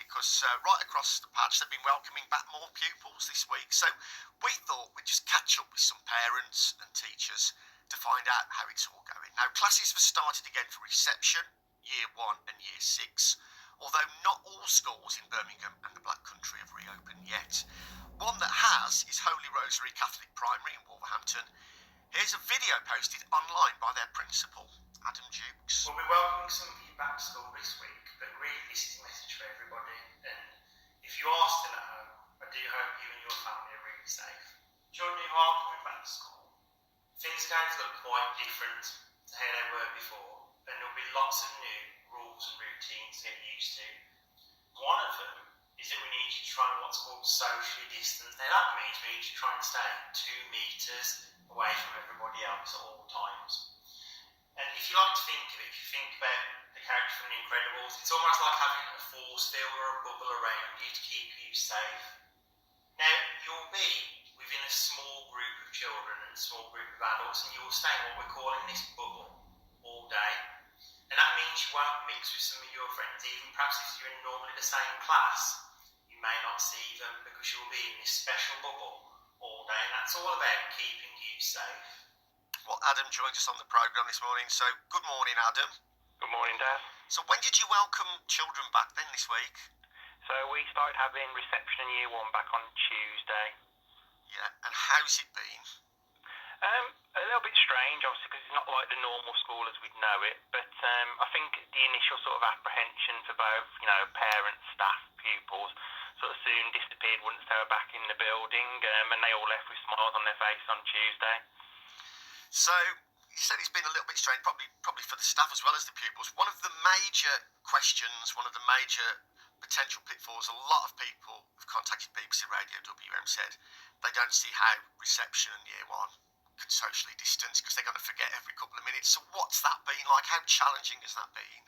because right across the patch they've been welcoming back more pupils this week. So we thought we'd just catch up with some parents and teachers to find out how it's all going. Now, classes have started again for reception, Year 1 and Year 6, although not all schools in Birmingham and the Black Country have reopened yet. One that has is Holy Rosary Catholic Primary in Wolverhampton. Here's a video posted online by their principal, Adam Jewkes. We'll be welcoming some of you back to school this week, but really this is a message for everybody. And if you are still at home, I do hope you and your family are really safe. Children who are coming back to school, things are going to look quite different to how they were before, and there'll be lots of new rules and routines to get used to. One of them is that we need you to try and what's called socially distance. Now that means we need you to try and stay 2 metres away from everybody else at all times. And if you like to think of it, if you think about the character from The Incredibles, it's almost like having a force field or a bubble around you to keep you safe. Now, you'll be within a small group of children and a small group of adults, and you'll stay in what we're calling this bubble all day. And that means you won't mix with some of your friends, even perhaps if you're in normally the same class, you may not see them because you'll be in this special bubble all day, and that's all about keeping you safe. Well, Adam joined us on the programme this morning, so good morning, Adam. Good morning, Dad. So when did you welcome children back then this week? So we started having reception in Year 1 back on Tuesday. Yeah, and how's it been? A little bit strange, obviously, because it's not like the normal school as we'd know it, but I think the initial sort of apprehension for both, parents, staff, pupils, sort of soon disappeared once they were back in the building, and they all left with smiles on their face on Tuesday. So, you said it's been a little bit strange, probably for the staff as well as the pupils. One of the major questions, one of the major potential pitfalls, a lot of people who've contacted BBC Radio WM said they don't see how reception in Year 1 can socially distance because they're going to forget every couple of minutes. So what's that been like? How challenging has that been?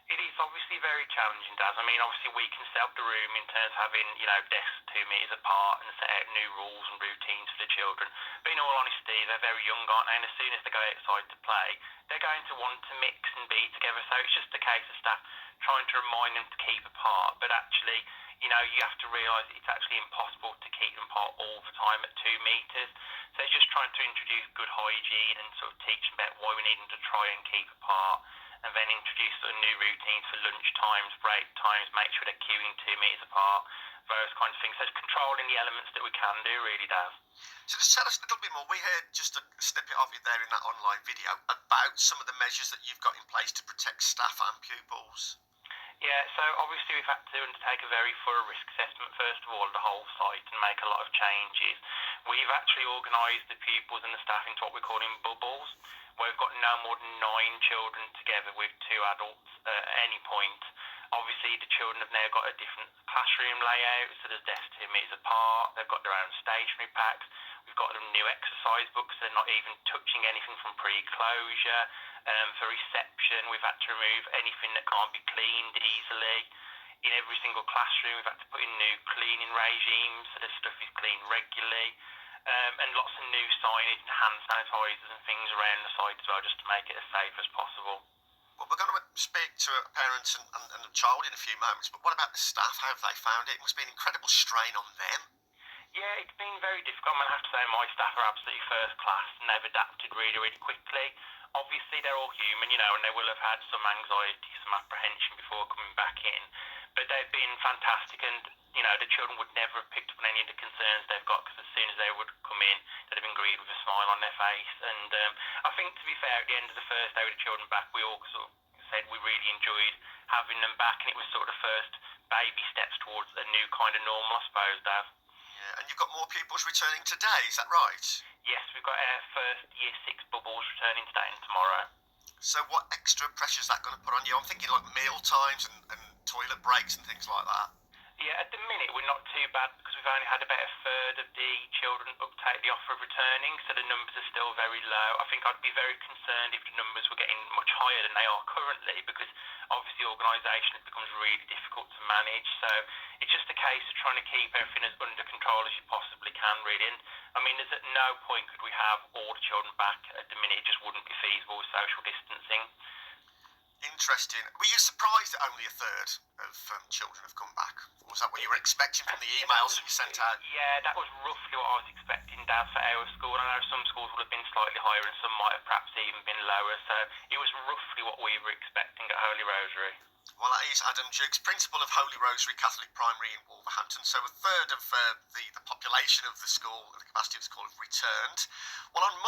It is obviously very challenging, Daz. I mean, obviously we can set up the room in terms of having, desks 2 metres apart and set out new rules and routines for the children. But in all honesty, they're very young, aren't they? And as soon as they go outside to play, they're going to want to mix and be together. So it's just a case of staff trying to remind them to keep apart. But actually, you have to realise it's actually impossible to keep them apart all the time at 2 metres. So it's just trying to introduce good hygiene and sort of teach them about why we need them to try and keep apart. And then introduce sort of new routines for lunch times, break times, make sure they're queuing 2 metres apart, those kinds of things. So it's controlling the elements that we can do, really, Daz. So just tell us a little bit more. We heard just a snippet of it there in that online video about some of the measures that you've got in place to protect staff and pupils. Yeah, so obviously we've had to undertake a very thorough risk assessment, first of all, of the whole site and make a lot of changes. We've actually organised the pupils and the staff into what we're calling bubbles, where we've got no more than 9 children together with 2 adults at any point. Obviously, the children have now got a different classroom layout, so there's desks 2 metres apart, they've got their own stationery packs, we've got them new exercise books, they're not even touching anything from pre-closure. For reception, we've had to remove anything that can't be cleaned easily. In every single classroom, we've had to put in new cleaning regimes, so the stuff is cleaned regularly. And lots of new signage and hand sanitisers and things around the site as well, just to make it as safe as possible. Well, we're going to speak to parents and a child in a few moments, but what about the staff? How have they found it? It must be an incredible strain on them. Yeah, it's been very difficult. I have to say my staff are absolutely first class and they've adapted really, really quickly. Obviously, they're all human, and they will have had some anxiety, some apprehension before coming back in. But they've been fantastic, and, the children would never have picked up on any of the concerns they've got, because as soon as they would come in, they'd have been greeted with a smile on their face. And I think, to be fair, at the end of the first day with the children back, we all sort of said we really enjoyed having them back, and it was sort of the first baby steps towards a new kind of normal, I suppose, Dad. Yeah, and you've got more pupils returning today, is that right? Yes, we've got our first Year 6 bubbles returning today and tomorrow. So what extra pressure is that going to put on you? I'm thinking like meal times and toilet breaks and things like that. Yeah, at the minute we're not too bad because we've only had about a third of the children uptake the offer of returning, so the numbers are still very low. I think I'd be very concerned if the numbers were getting much higher than they are currently, because obviously organisation becomes really difficult to manage. So it's just a case of trying to keep everything as under control as you possibly can, really. And I mean, there's at no point could we have all the children back at the minute. It just wouldn't be feasible with social distancing. Interesting. Were you surprised that only a third of children have come back? Or was that what you were expecting from the emails that you sent out? Yeah, that was roughly what I was expecting, Dad, for our school. I know some schools would have been slightly higher and some might have perhaps even been lower, so it was roughly what we were expecting at Holy Rosary. Well, that is Adam Jewkes, Principal of Holy Rosary Catholic Primary in Wolverhampton. So a third of the population of the school, the capacity of the school, have returned. Well, on